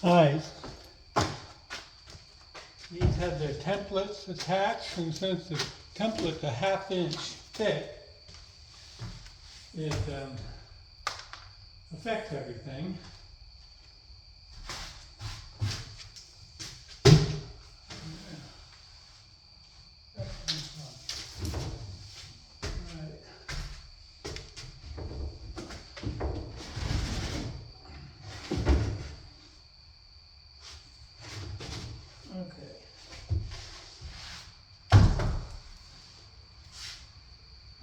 Alright, these have their templates attached, and since the template's a 1/2 inch thick, it affects everything. Alright. Okay.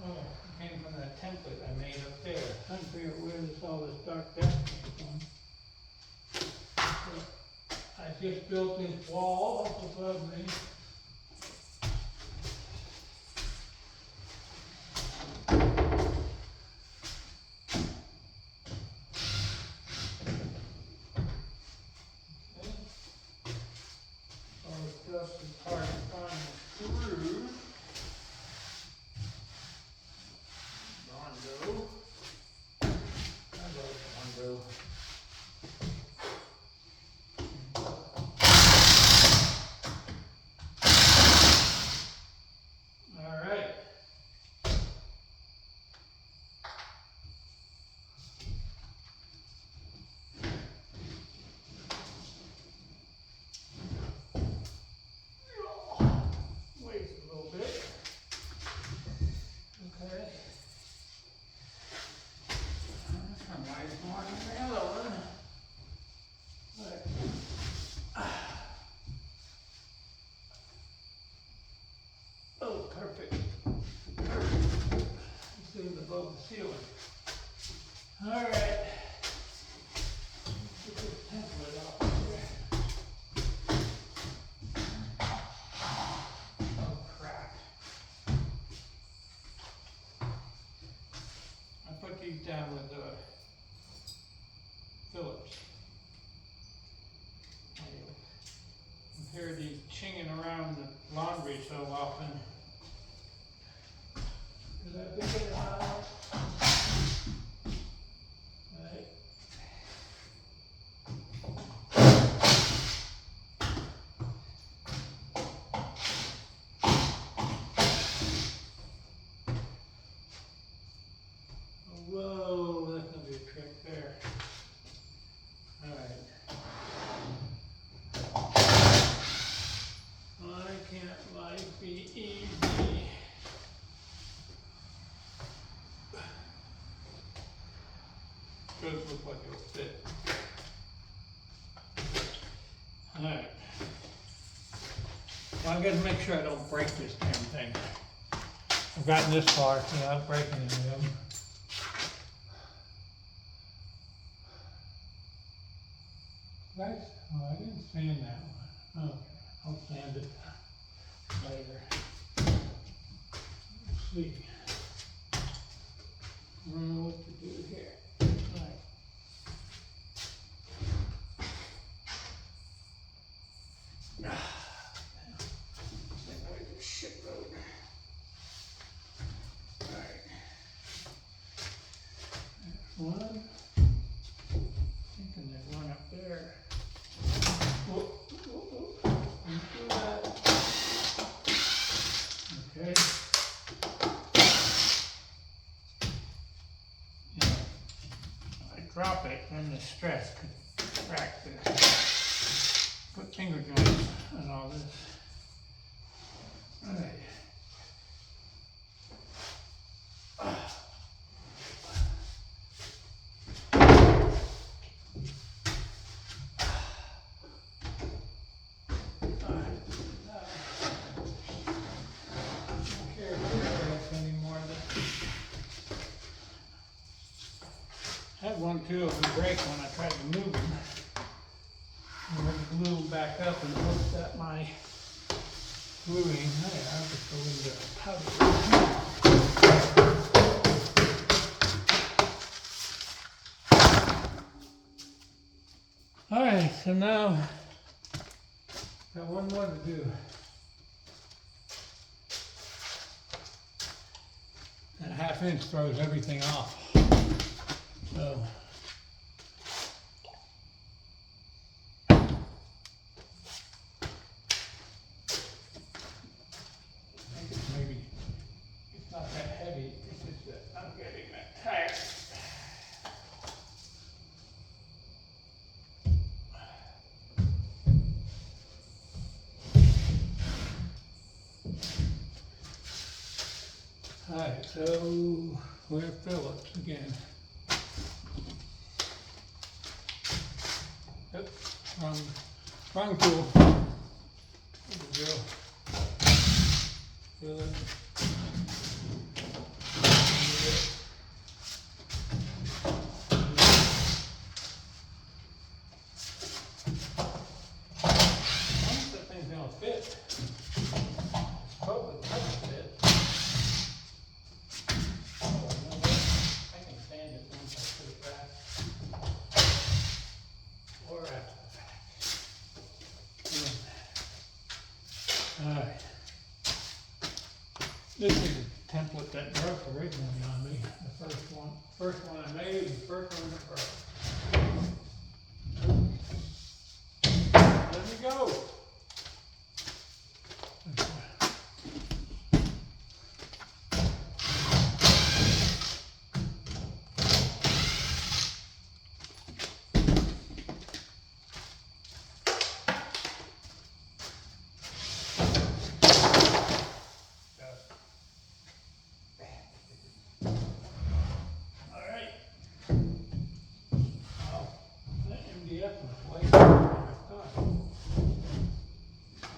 Oh, it came from that template I made up there. I'm trying to figure out where all this dark depth came from. So, I just built this wall up above me. Okay. All the dust is hard to find the screws. Rondo. I love Rondo. All right. Weighs a little bit. Okay. That's a nice one. Hello. Right. Oh, perfect. Perfect. This is above the ceiling. All right. Get this template off here. Oh, crap. I put these down with Phillips. I hear these chinging around the laundry so often. Cause I've been getting hot. Right. Whoa, that's gonna be a trick there. Alright. Why can't life be easy? Does look like it'll fit. Alright. Well, I gotta make sure I don't break this damn thing. I've gotten this far without breaking any of them. Right? Oh, I didn't sand that one. Okay, I'll sand it later. Let's see. I don't know what to do here. Right. That was a shit road. Alright. There's one. Thinking there's one up there. Whoa, whoa, whoa. Don't do that. Okay. Yeah. If I drop it, then the stress could crack this. Put finger joints and all this. Alright. I had one too of them break when I tried to move them. And then glue them back up and looked at my gluing. Hey, I'll just go into the powder. Alright, so now got one more to do. That 1/2 inch throws everything off. So Alright, so we're Phillips again. Yep, wrong tool. There we go. Phillips. Alright. This is a template that broke originally on me. The first one I made, and the first one that broke. Let me go.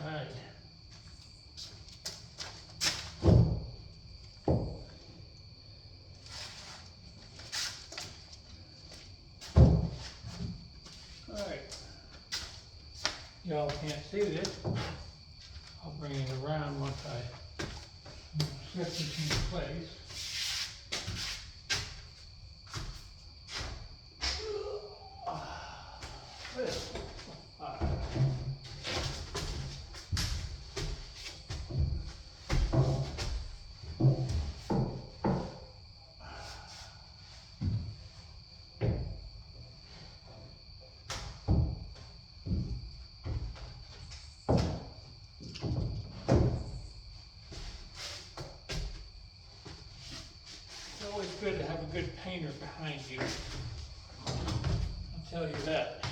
Alright. Alright. Y'all can't see this. I'll bring it around once I set this into place. It's always good to have a good painter behind you. I'll tell you that.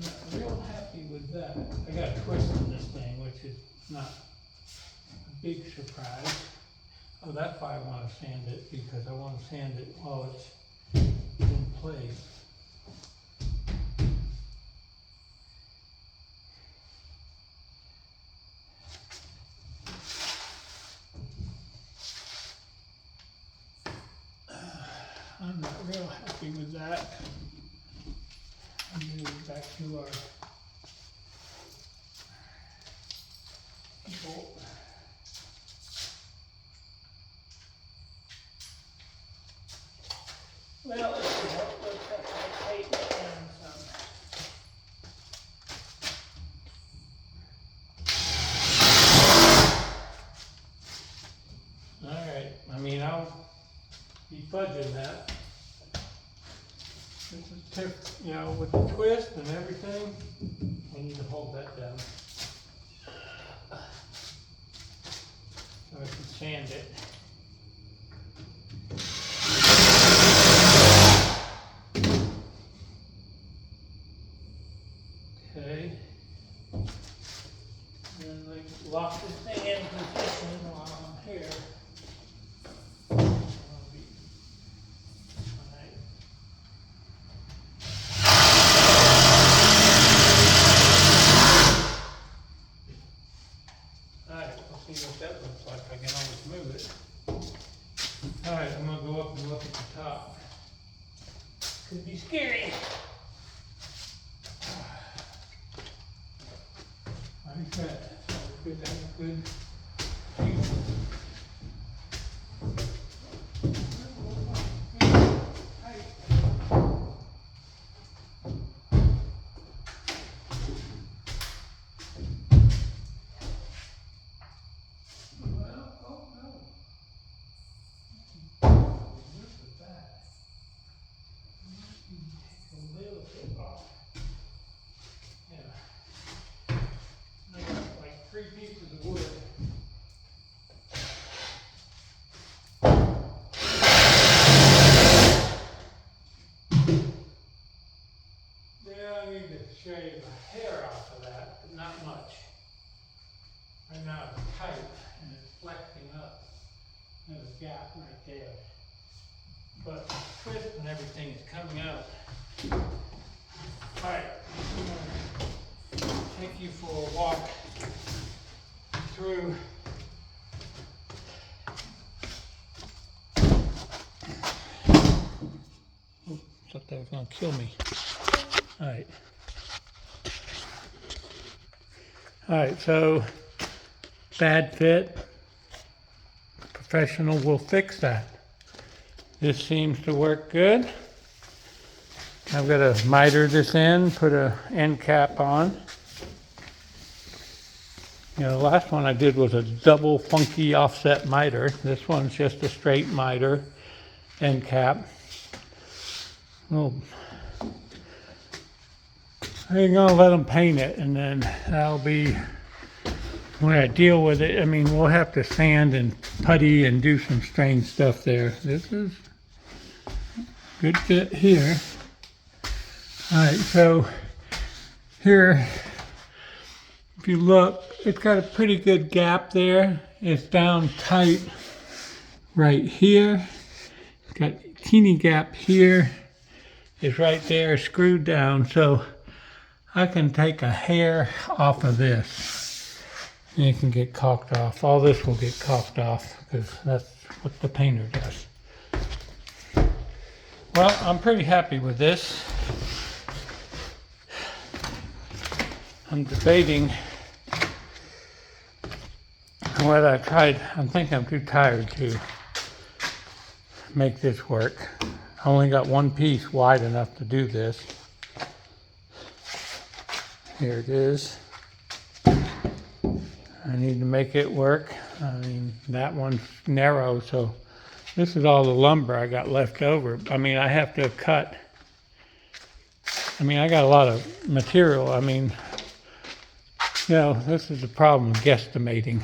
Not real happy with that. I got a twist on this thing, which is not a big surprise. Oh, that's why I want to sand it, because I want to sand it while it's in place. I'm not real happy with that. I'm moving back to our bolt. Well, let's see how it looks after I tighten it down some. Alright, I mean, I'll be fudging that. This is you know, with the twist and everything, I need to hold that down. So I can sand it. Okay. And then like lock this thing in position while I'm here. Alright, we'll see what that looks like. I can always move it. Alright, I'm gonna go up and look at the top. Could be scary. Like that. So good to have a good view. gap right there. But the twist and everything is coming out. Alright, I'm going to take you for a walk through thought that was going to kill me. Alright. Alright, so bad fit. Professional will fix that. This seems to work good. I've got to miter this in, put a end cap on. You know, the last one I did was a double funky offset miter. This one's just a straight miter end cap. Well, I'm gonna let them paint it, and then that'll be when I deal with it. I mean, we'll have to sand and putty and do some strange stuff there. This is good fit here. All right, so here, if you look, it's got a pretty good gap there. It's down tight right here. It's got a teeny gap here. It's right there, screwed down, so I can take a hair off of this and it can get caulked off. All this will get caulked off because that's what the painter does. Well, I'm pretty happy with this. I'm debating what I tried. I think I'm too tired to make this work. I only got one piece wide enough to do this. Here it is. I need to make it work. I mean, that one's narrow, so this is all the lumber I got left over. I mean, I have to cut. I mean, I got a lot of material. I mean, you know, this is the problem guesstimating.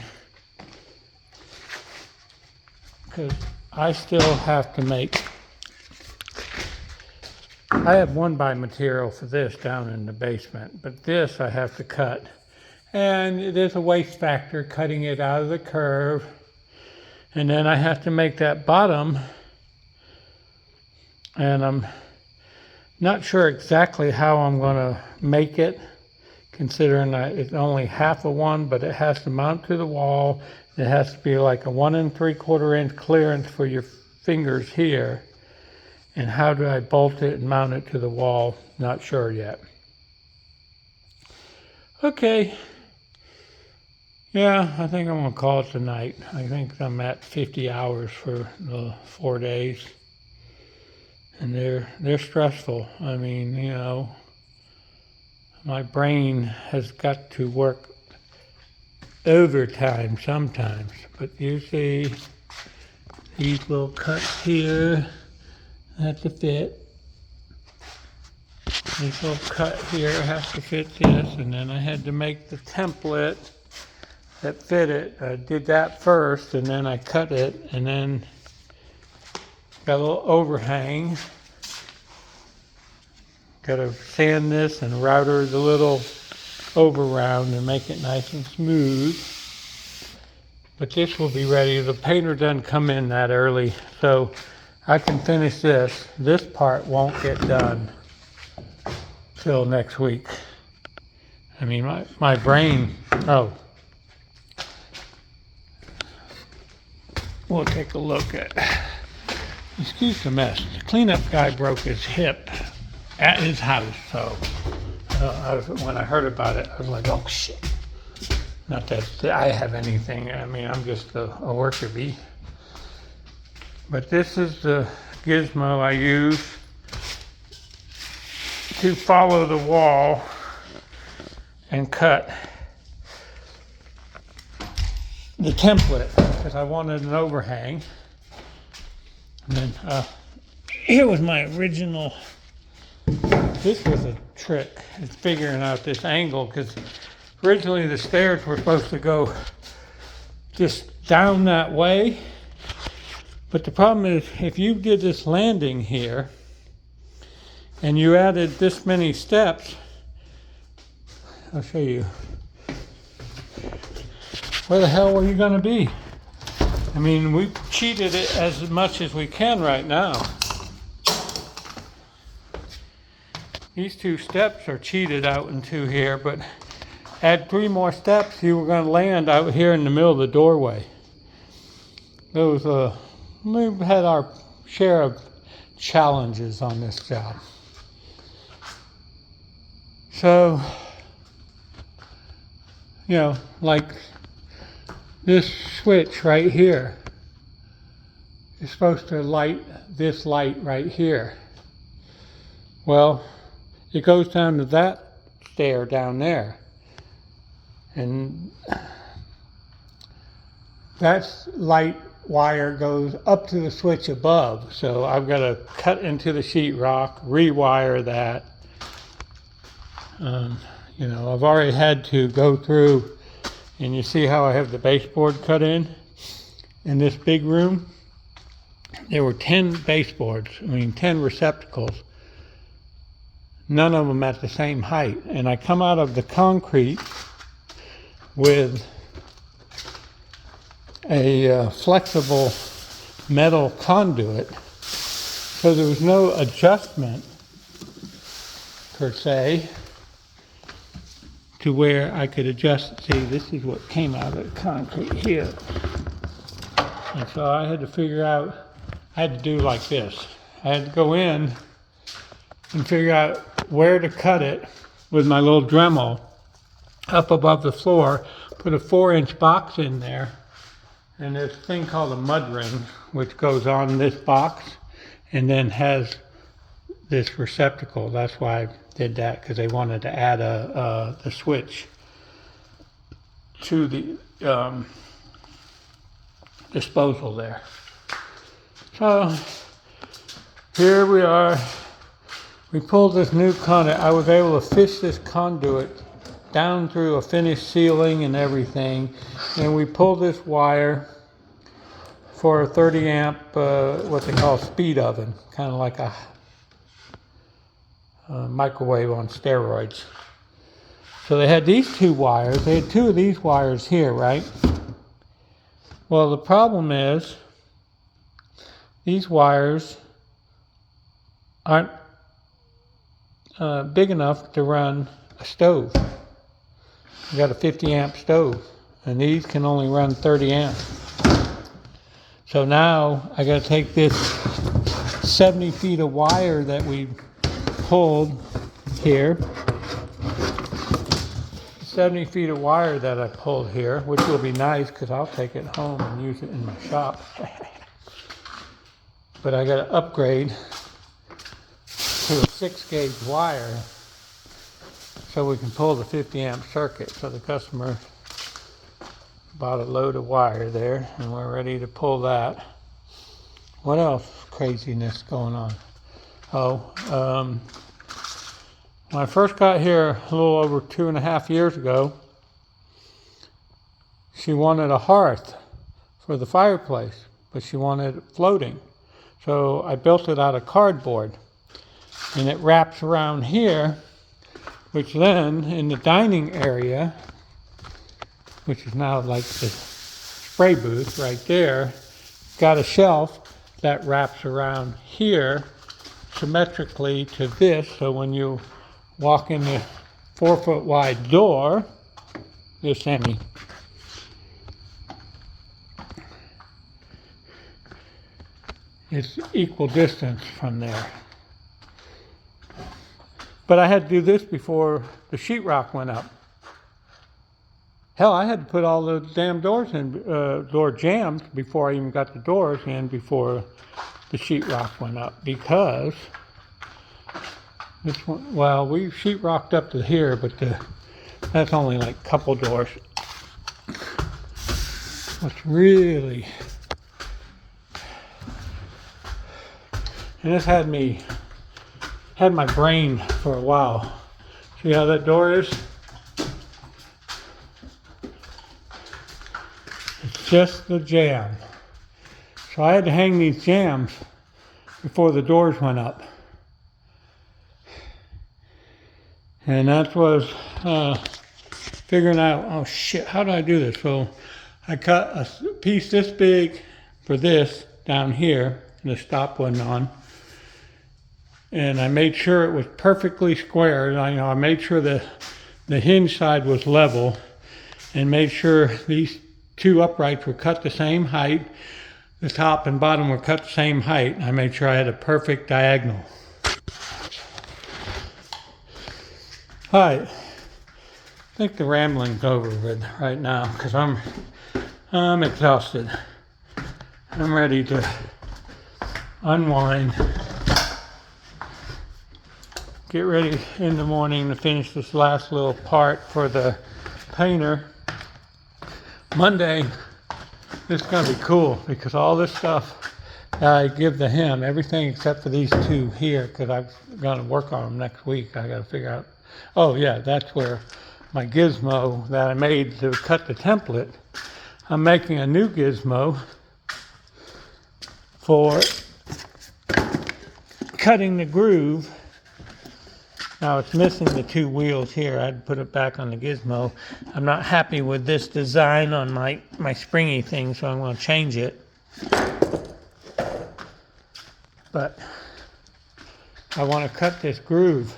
Because I still have to make, I have 1x material for this down in the basement, but this I have to cut. And there's a waste factor cutting it out of the curve. And then I have to make that bottom. And I'm not sure exactly how I'm going to make it, considering it's only half of one, but it has to mount to the wall. It has to be like a 1 3/4 inch clearance for your fingers here. And how do I bolt it and mount it to the wall? Not sure yet. Okay. Yeah, I think I'm going to call it tonight. I think I'm at 50 hours for the 4 days. And they're stressful. I mean, you know, my brain has got to work overtime sometimes. But you see these little cuts here have to fit. This little cut here has to fit this. And then I had to make the template that fit it. I did that first, and then I cut it, and then got a little overhang. Got to sand this and router the little over round and make it nice and smooth. But this will be ready. The painter doesn't come in that early, so I can finish this. This part won't get done till next week. I mean, my brain, oh. We'll take a look at, excuse the mess. The cleanup guy broke his hip at his house, so when I heard about it, I was like, oh shit. Not that I have anything, I mean, I'm just a worker bee. But this is the gizmo I use to follow the wall and cut the template, because I wanted an overhang. And then here was my original. This was a trick. It's figuring out this angle, because originally the stairs were supposed to go just down that way. But the problem is, if you did this landing here and you added this many steps, I'll show you. Where the hell were you going to be? I mean, we've cheated it as much as we can right now. These 2 steps are cheated out into here, but add 3 more steps, you were going to land out here in the middle of the doorway. We've had our share of challenges on this job. So, like this switch right here is supposed to light this light right here. Well, it goes down to that stair down there. And that light wire goes up to the switch above. So I've got to cut into the sheetrock, rewire that. I've already had to go through, and you see how I have the baseboard cut in this big room. There were 10 baseboards, 10 receptacles, none of them at the same height. And I come out of the concrete with a flexible metal conduit, so there was no adjustment per se to where I could adjust. See, this is what came out of the concrete here. And so I had to figure out, I had to do like this. I had to go in and figure out where to cut it with my little Dremel up above the floor, put a 4-inch box in there, and this thing called a mud ring, which goes on this box and then has this receptacle. That's why I did that, because they wanted to add the switch to the disposal there. So here we are. We pulled this new conduit. I was able to fish this conduit down through a finished ceiling and everything, and we pulled this wire for a 30 amp what they call speed oven, kind of like a microwave on steroids. So they had these 2 wires. They had 2 of these wires here, right? Well, the problem is these wires aren't big enough to run a stove. You got a 50 amp stove, and these can only run 30 amps. So now I got to take this 70 feet of wire that we pulled here, 70 feet of wire that I pulled here, which will be nice because I'll take it home and use it in my shop. But I got to upgrade to a 6-gauge wire so we can pull the 50 amp circuit. So the customer bought a load of wire there, and we're ready to pull that. What else craziness going on? When I first got here a little over 2.5 years ago, she wanted a hearth for the fireplace, but she wanted it floating. So I built it out of cardboard, and it wraps around here, which then in the dining area, which is now like the spray booth right there, got a shelf that wraps around here symmetrically to this, so when you walk in the 4-foot wide door, this Emmy, it's equal distance from there. But I had to do this before the sheetrock went up. Hell, I had to put all the damn doors in, door jambs before I even got the doors in before the sheetrock went up, because this one, well, we sheetrocked up to here, but that's only like a couple doors. What's really, and this had my brain for a while. See how that door is? It's just the jamb. So I had to hang these jambs before the doors went up. And that was figuring out, oh shit, how do I do this? So I cut a piece this big for this down here, and the stop wasn't on. And I made sure it was perfectly square. I made sure the hinge side was level, and made sure these two uprights were cut the same height. The top and bottom were cut the same height. I made sure I had a perfect diagonal. All right, I think the rambling's over with right now because I'm exhausted. I'm ready to unwind. Get ready in the morning to finish this last little part for the painter. Monday, this is going to be cool because all this stuff that I give to him, everything except for these two here, because I'm going to work on them next week. I got to figure out. Oh yeah, that's where my gizmo that I made to cut the template. I'm making a new gizmo for cutting the groove. Now it's missing the two wheels here. I'd put it back on the gizmo. I'm not happy with this design on my springy thing, so I'm going to change it. But I want to cut this groove.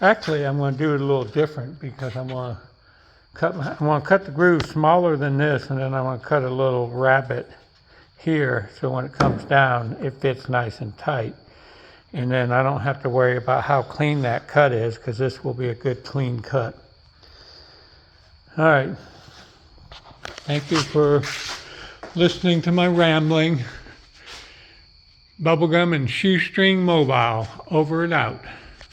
Actually, I'm going to do it a little different because I want to cut the groove smaller than this, and then I want to cut a little rabbet here so when it comes down, it fits nice and tight. And then I don't have to worry about how clean that cut is because this will be a good clean cut. All right. Thank you for listening to my rambling. Bubblegum and Shoestring Mobile, over and out.